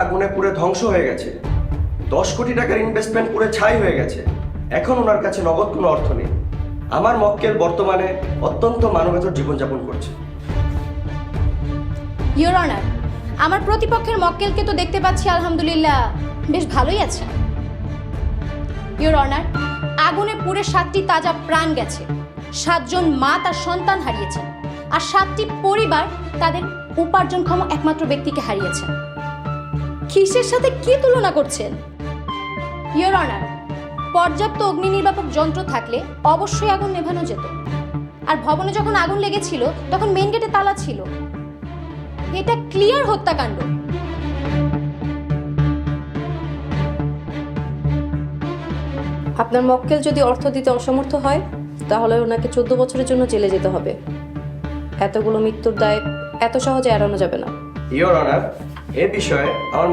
আগুনে পুড়ে ধ্বংস হয়ে গেছে। 10 কোটি টাকার ইনভেস্টমেন্ট পুরো ছাই হয়ে গেছে। এখন ওনার কাছে নগদ কোনো অর্থ নেই। আমার মক্কেল বর্তমানে অত্যন্ত মানবেতর জীবনযাপন করছে। ইওর অনার, আমার প্রতিপক্ষের মক্কেলকে তো দেখতে পাচ্ছি আলহামদুলিল্লাহ বেশ ভালোই আছে। ইওর অনার, আগুনে পুড়ে 7টি তাজা প্রাণ গেছে, 7 জন মা তার সন্তান হারিয়েছেন, আর 7টি পরিবার তাদের উপার্জনক্ষম একমাত্র ব্যক্তিকে হারিয়েছেন। কিসের সাথে কি তুলনা করছেন? ইওর অনার, পর্যাপ্ত অগ্নি নির্বাপক যন্ত্র থাকলে অবশ্যই আগুন নেভানো যেত। আর ভবনে যখন আগুন লেগেছিল তখন মেইন গেটে তালা ছিল। এটা ক্লিয়ার হত্যাকাণ্ড। আপনার মক্কেল যদি অর্থ দিতে অসমর্থ হয় তাহলে ওনাকে 14 বছরের জন্য জেলে যেতে হবে। এতগুলো মৃত্যুর দায় এত সহজে এড়ানো যাবে না। ইওর অনার, এ বিষয়ে আমার